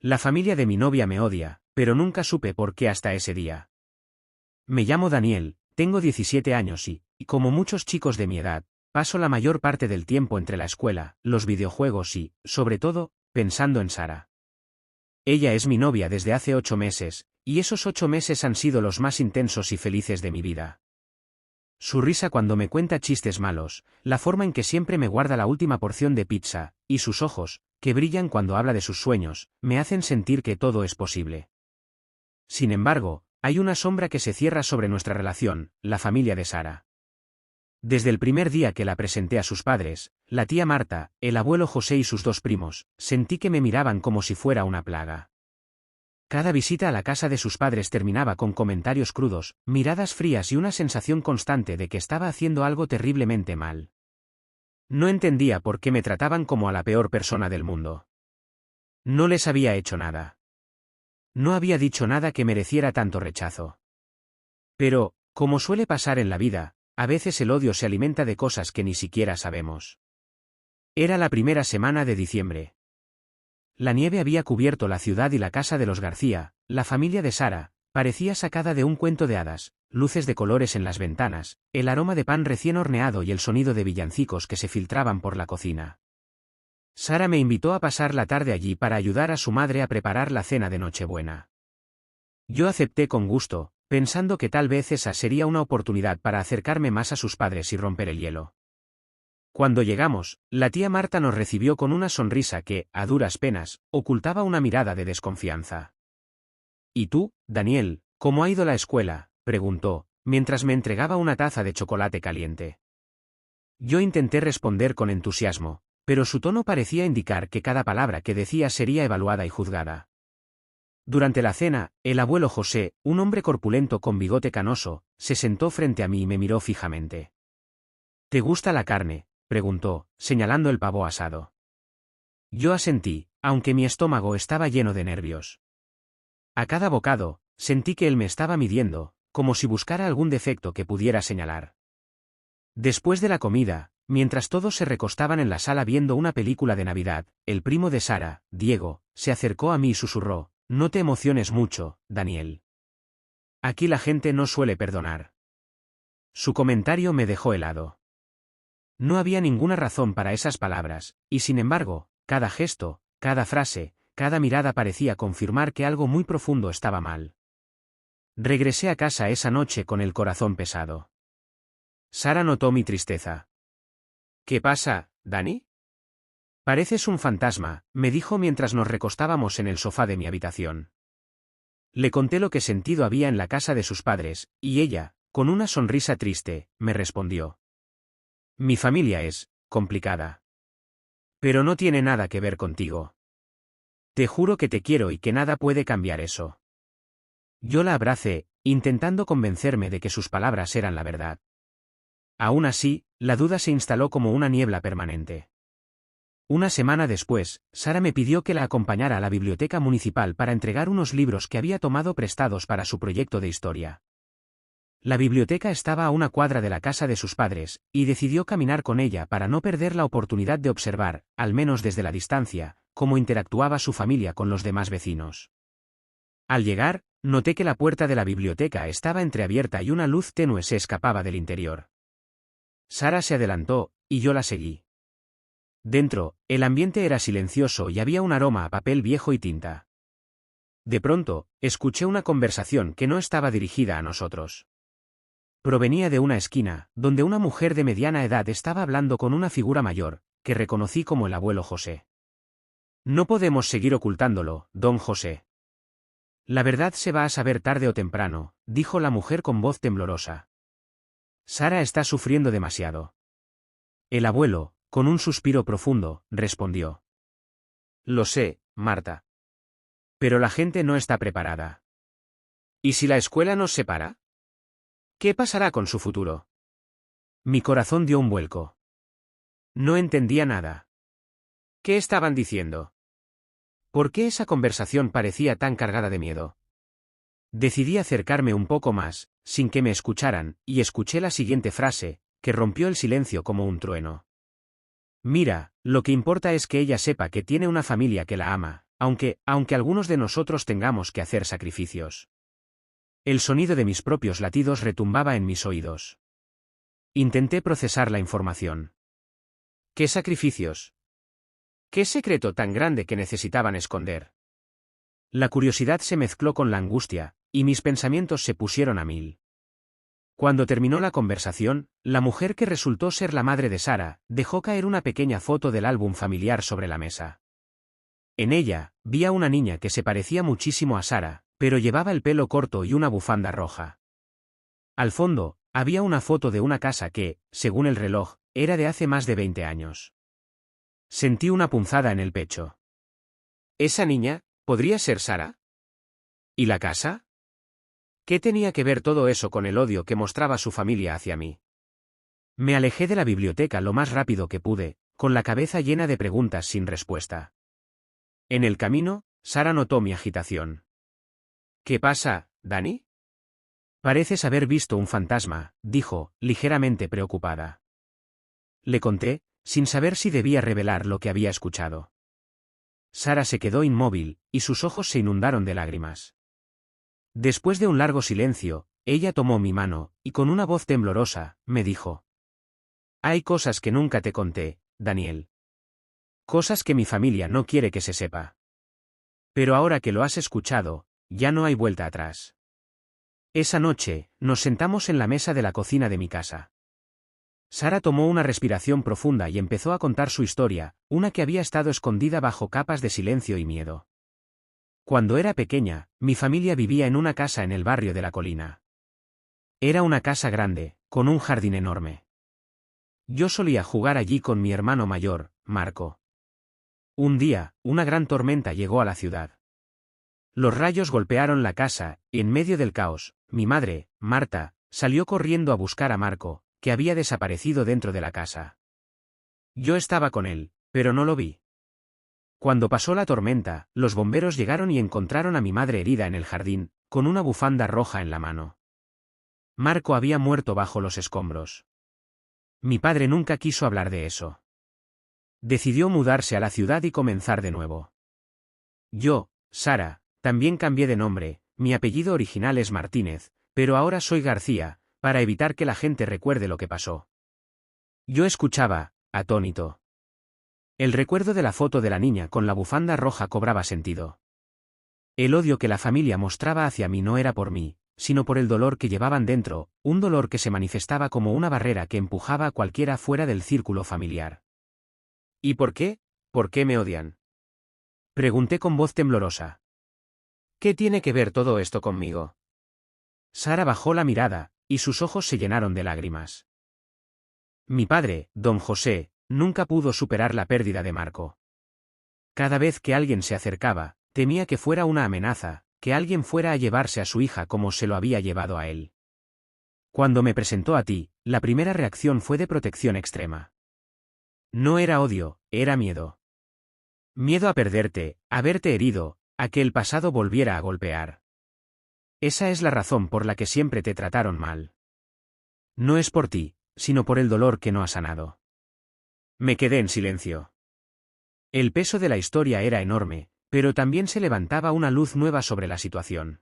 La familia de mi novia me odia, pero nunca supe por qué hasta ese día. Me llamo Daniel, tengo 17 años y, como muchos chicos de mi edad, paso la mayor parte del tiempo entre la escuela, los videojuegos y, sobre todo, pensando en Sara. Ella es mi novia desde hace 8 meses, y esos 8 meses han sido los más intensos y felices de mi vida. Su risa cuando me cuenta chistes malos, la forma en que siempre me guarda la última porción de pizza, y sus ojos, que brillan cuando habla de sus sueños, me hacen sentir que todo es posible. Sin embargo, hay una sombra que se cierra sobre nuestra relación, la familia de Sara. Desde el primer día que la presenté a sus padres, la tía Marta, el abuelo José y sus 2 primos, sentí que me miraban como si fuera una plaga. Cada visita a la casa de sus padres terminaba con comentarios crudos, miradas frías y una sensación constante de que estaba haciendo algo terriblemente mal. No entendía por qué me trataban como a la peor persona del mundo. No les había hecho nada. No había dicho nada que mereciera tanto rechazo. Pero, como suele pasar en la vida, a veces el odio se alimenta de cosas que ni siquiera sabemos. Era la primera semana de diciembre. La nieve había cubierto la ciudad y la casa de los García, la familia de Sara, parecía sacada de un cuento de hadas, luces de colores en las ventanas, el aroma de pan recién horneado y el sonido de villancicos que se filtraban por la cocina. Sara me invitó a pasar la tarde allí para ayudar a su madre a preparar la cena de Nochebuena. Yo acepté con gusto, pensando que tal vez esa sería una oportunidad para acercarme más a sus padres y romper el hielo. Cuando llegamos, la tía Marta nos recibió con una sonrisa que, a duras penas, ocultaba una mirada de desconfianza. «¿Y tú, Daniel, cómo ha ido la escuela?», preguntó, mientras me entregaba una taza de chocolate caliente. Yo intenté responder con entusiasmo, pero su tono parecía indicar que cada palabra que decía sería evaluada y juzgada. Durante la cena, el abuelo José, un hombre corpulento con bigote canoso, se sentó frente a mí y me miró fijamente. «¿Te gusta la carne?», preguntó, señalando el pavo asado. Yo asentí, aunque mi estómago estaba lleno de nervios. A cada bocado, sentí que él me estaba midiendo, como si buscara algún defecto que pudiera señalar. Después de la comida, mientras todos se recostaban en la sala viendo una película de Navidad, el primo de Sara, Diego, se acercó a mí y susurró: «No te emociones mucho, Daniel. Aquí la gente no suele perdonar». Su comentario me dejó helado. No había ninguna razón para esas palabras, y sin embargo, cada gesto, cada frase, cada mirada parecía confirmar que algo muy profundo estaba mal. Regresé a casa esa noche con el corazón pesado. Sara notó mi tristeza. «¿Qué pasa, Dani? Pareces un fantasma», me dijo mientras nos recostábamos en el sofá de mi habitación. Le conté lo que sentido había en la casa de sus padres, y ella, con una sonrisa triste, me respondió: «Mi familia es complicada. Pero no tiene nada que ver contigo. Te juro que te quiero y que nada puede cambiar eso». Yo la abracé, intentando convencerme de que sus palabras eran la verdad. Aún así, la duda se instaló como una niebla permanente. Una semana después, Sara me pidió que la acompañara a la biblioteca municipal para entregar unos libros que había tomado prestados para su proyecto de historia. La biblioteca estaba a una cuadra de la casa de sus padres, y decidió caminar con ella para no perder la oportunidad de observar, al menos desde la distancia, cómo interactuaba su familia con los demás vecinos. Al llegar, noté que la puerta de la biblioteca estaba entreabierta y una luz tenue se escapaba del interior. Sara se adelantó, y yo la seguí. Dentro, el ambiente era silencioso y había un aroma a papel viejo y tinta. De pronto, escuché una conversación que no estaba dirigida a nosotros. Provenía de una esquina, donde una mujer de mediana edad estaba hablando con una figura mayor, que reconocí como el abuelo José. «No podemos seguir ocultándolo, don José. La verdad se va a saber tarde o temprano», dijo la mujer con voz temblorosa. «Sara está sufriendo demasiado». El abuelo, con un suspiro profundo, respondió: «Lo sé, Marta. Pero la gente no está preparada. ¿Y si la escuela nos separa? ¿Qué pasará con su futuro?». Mi corazón dio un vuelco. No entendía nada. ¿Qué estaban diciendo? ¿Por qué esa conversación parecía tan cargada de miedo? Decidí acercarme un poco más, sin que me escucharan, y escuché la siguiente frase, que rompió el silencio como un trueno. «Mira, lo que importa es que ella sepa que tiene una familia que la ama, aunque algunos de nosotros tengamos que hacer sacrificios. El sonido de mis propios latidos retumbaba en mis oídos. Intenté procesar la información. ¿Qué sacrificios? ¿Qué secreto tan grande que necesitaban esconder? La curiosidad se mezcló con la angustia, y mis pensamientos se pusieron a mil. Cuando terminó la conversación, la mujer que resultó ser la madre de Sara, dejó caer una pequeña foto del álbum familiar sobre la mesa. En ella, vi a una niña que se parecía muchísimo a Sara, pero llevaba el pelo corto y una bufanda roja. Al fondo, había una foto de una casa que, según el reloj, era de hace más de 20 años. Sentí una punzada en el pecho. ¿Esa niña podría ser Sara? ¿Y la casa? ¿Qué tenía que ver todo eso con el odio que mostraba su familia hacia mí? Me alejé de la biblioteca lo más rápido que pude, con la cabeza llena de preguntas sin respuesta. En el camino, Sara notó mi agitación. ¿Qué pasa, Dani? Pareces haber visto un fantasma, dijo, ligeramente preocupada. Le conté, sin saber si debía revelar lo que había escuchado. Sara se quedó inmóvil, y sus ojos se inundaron de lágrimas. Después de un largo silencio, ella tomó mi mano, y con una voz temblorosa, me dijo: «Hay cosas que nunca te conté, Daniel. Cosas que mi familia no quiere que se sepa. Pero ahora que lo has escuchado, ya no hay vuelta atrás». Esa noche, nos sentamos en la mesa de la cocina de mi casa. Sara tomó una respiración profunda y empezó a contar su historia, una que había estado escondida bajo capas de silencio y miedo. Cuando era pequeña, mi familia vivía en una casa en el barrio de la colina. Era una casa grande, con un jardín enorme. Yo solía jugar allí con mi hermano mayor, Marco. Un día, una gran tormenta llegó a la ciudad. Los rayos golpearon la casa, y en medio del caos, mi madre, Marta, salió corriendo a buscar a Marco, que había desaparecido dentro de la casa. Yo estaba con él, pero no lo vi. Cuando pasó la tormenta, los bomberos llegaron y encontraron a mi madre herida en el jardín, con una bufanda roja en la mano. Marco había muerto bajo los escombros. Mi padre nunca quiso hablar de eso. Decidió mudarse a la ciudad y comenzar de nuevo. Yo, Sara, también cambié de nombre, mi apellido original es Martínez, pero ahora soy García, para evitar que la gente recuerde lo que pasó. Yo escuchaba, atónito. El recuerdo de la foto de la niña con la bufanda roja cobraba sentido. El odio que la familia mostraba hacia mí no era por mí, sino por el dolor que llevaban dentro, un dolor que se manifestaba como una barrera que empujaba a cualquiera fuera del círculo familiar. ¿Y por qué? ¿Por qué me odian?, pregunté con voz temblorosa. ¿Qué tiene que ver todo esto conmigo? Sara bajó la mirada, y sus ojos se llenaron de lágrimas. Mi padre, don José, nunca pudo superar la pérdida de Marco. Cada vez que alguien se acercaba, temía que fuera una amenaza, que alguien fuera a llevarse a su hija como se lo había llevado a él. Cuando me presentó a ti, la primera reacción fue de protección extrema. No era odio, era miedo. Miedo a perderte, a verte herido, a que el pasado volviera a golpear. Esa es la razón por la que siempre te trataron mal. No es por ti, sino por el dolor que no ha sanado. Me quedé en silencio. El peso de la historia era enorme, pero también se levantaba una luz nueva sobre la situación.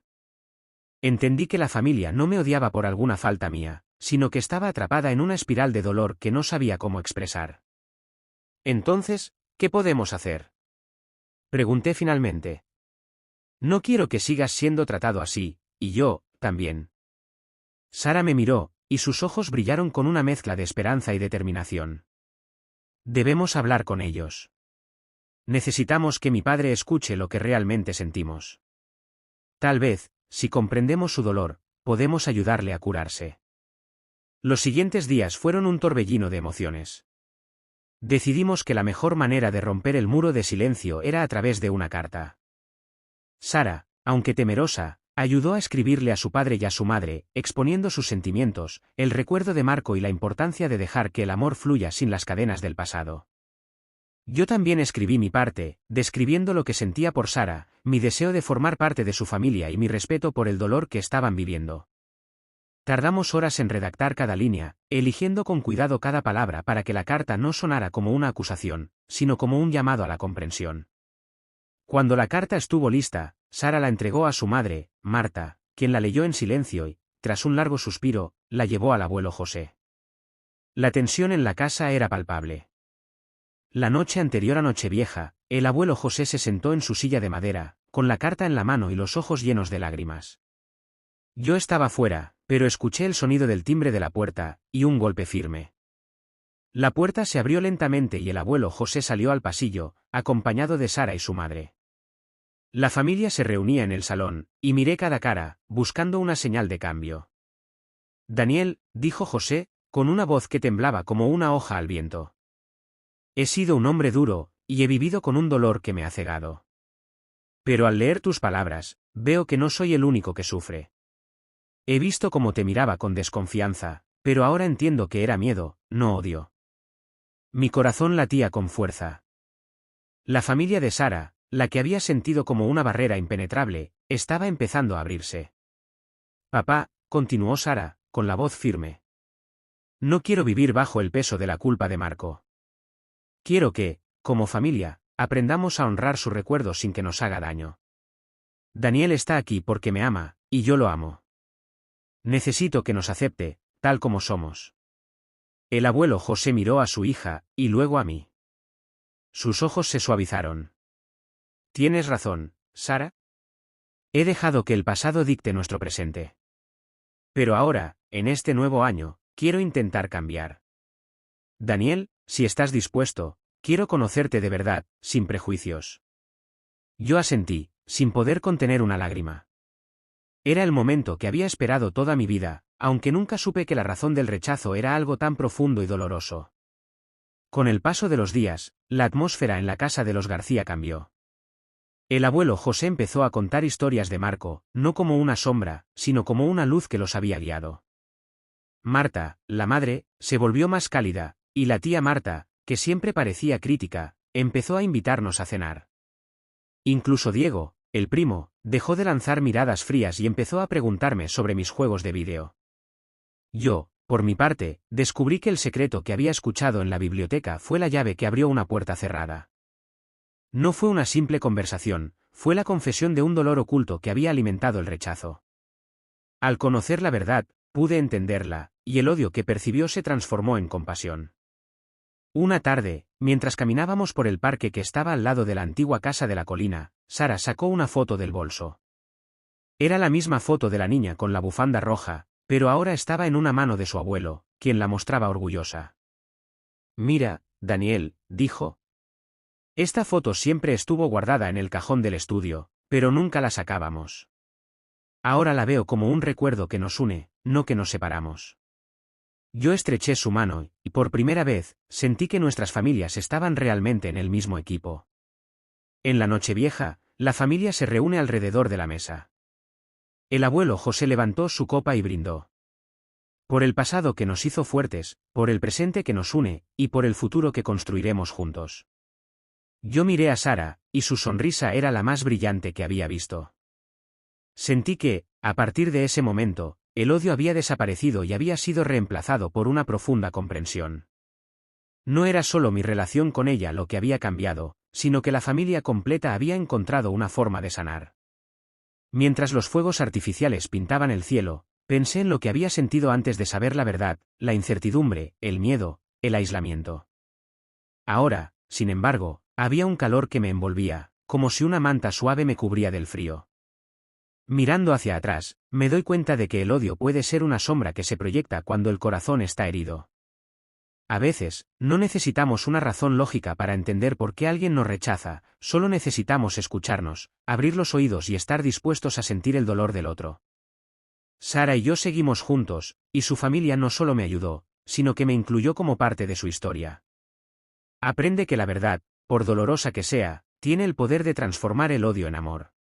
Entendí que la familia no me odiaba por alguna falta mía, sino que estaba atrapada en una espiral de dolor que no sabía cómo expresar. Entonces, ¿qué podemos hacer?, pregunté finalmente. No quiero que sigas siendo tratado así, y yo, también. Sara me miró, y sus ojos brillaron con una mezcla de esperanza y determinación. Debemos hablar con ellos. Necesitamos que mi padre escuche lo que realmente sentimos. Tal vez, si comprendemos su dolor, podemos ayudarle a curarse. Los siguientes días fueron un torbellino de emociones. Decidimos que la mejor manera de romper el muro de silencio era a través de una carta. Sara, aunque temerosa, ayudó a escribirle a su padre y a su madre, exponiendo sus sentimientos, el recuerdo de Marco y la importancia de dejar que el amor fluya sin las cadenas del pasado. Yo también escribí mi parte, describiendo lo que sentía por Sara, mi deseo de formar parte de su familia y mi respeto por el dolor que estaban viviendo. Tardamos horas en redactar cada línea, eligiendo con cuidado cada palabra para que la carta no sonara como una acusación, sino como un llamado a la comprensión. Cuando la carta estuvo lista, Sara la entregó a su madre, Marta, quien la leyó en silencio y, tras un largo suspiro, la llevó al abuelo José. La tensión en la casa era palpable. La noche anterior a Nochevieja, el abuelo José se sentó en su silla de madera, con la carta en la mano y los ojos llenos de lágrimas. Yo estaba fuera, pero escuché el sonido del timbre de la puerta, y un golpe firme. La puerta se abrió lentamente y el abuelo José salió al pasillo, acompañado de Sara y su madre. La familia se reunía en el salón, y miré cada cara, buscando una señal de cambio. Daniel, dijo José, con una voz que temblaba como una hoja al viento. He sido un hombre duro, y he vivido con un dolor que me ha cegado. Pero al leer tus palabras, veo que no soy el único que sufre. He visto cómo te miraba con desconfianza, pero ahora entiendo que era miedo, no odio. Mi corazón latía con fuerza. La familia de Sara, la que había sentido como una barrera impenetrable, estaba empezando a abrirse. Papá, continuó Sara, con la voz firme. No quiero vivir bajo el peso de la culpa de Marco. Quiero que, como familia, aprendamos a honrar su recuerdo sin que nos haga daño. Daniel está aquí porque me ama, y yo lo amo. Necesito que nos acepte, tal como somos. El abuelo José miró a su hija, y luego a mí. Sus ojos se suavizaron. Tienes razón, Sara. He dejado que el pasado dicte nuestro presente. Pero ahora, en este nuevo año, quiero intentar cambiar. Daniel, si estás dispuesto, quiero conocerte de verdad, sin prejuicios. Yo asentí, sin poder contener una lágrima. Era el momento que había esperado toda mi vida, aunque nunca supe que la razón del rechazo era algo tan profundo y doloroso. Con el paso de los días, la atmósfera en la casa de los García cambió. El abuelo José empezó a contar historias de Marco, no como una sombra, sino como una luz que los había guiado. Marta, la madre, se volvió más cálida, y la tía Marta, que siempre parecía crítica, empezó a invitarnos a cenar. Incluso Diego, el primo, dejó de lanzar miradas frías y empezó a preguntarme sobre mis juegos de vídeo. Yo, por mi parte, descubrí que el secreto que había escuchado en la biblioteca fue la llave que abrió una puerta cerrada. No fue una simple conversación, fue la confesión de un dolor oculto que había alimentado el rechazo. Al conocer la verdad, pude entenderla, y el odio que percibió se transformó en compasión. Una tarde, mientras caminábamos por el parque que estaba al lado de la antigua casa de la colina, Sara sacó una foto del bolso. Era la misma foto de la niña con la bufanda roja, pero ahora estaba en una mano de su abuelo, quien la mostraba orgullosa. Mira, Daniel, dijo. Esta foto siempre estuvo guardada en el cajón del estudio, pero nunca la sacábamos. Ahora la veo como un recuerdo que nos une, no que nos separamos. Yo estreché su mano, y por primera vez, sentí que nuestras familias estaban realmente en el mismo equipo. En la Nochevieja, la familia se reúne alrededor de la mesa. El abuelo José levantó su copa y brindó. Por el pasado que nos hizo fuertes, por el presente que nos une, y por el futuro que construiremos juntos. Yo miré a Sara, y su sonrisa era la más brillante que había visto. Sentí que, a partir de ese momento, el odio había desaparecido y había sido reemplazado por una profunda comprensión. No era solo mi relación con ella lo que había cambiado, sino que la familia completa había encontrado una forma de sanar. Mientras los fuegos artificiales pintaban el cielo, pensé en lo que había sentido antes de saber la verdad, la incertidumbre, el miedo, el aislamiento. Ahora, sin embargo, había un calor que me envolvía, como si una manta suave me cubría del frío. Mirando hacia atrás, me doy cuenta de que el odio puede ser una sombra que se proyecta cuando el corazón está herido. A veces, no necesitamos una razón lógica para entender por qué alguien nos rechaza, solo necesitamos escucharnos, abrir los oídos y estar dispuestos a sentir el dolor del otro. Sara y yo seguimos juntos, y su familia no solo me ayudó, sino que me incluyó como parte de su historia. Aprende que la verdad, por dolorosa que sea, tiene el poder de transformar el odio en amor.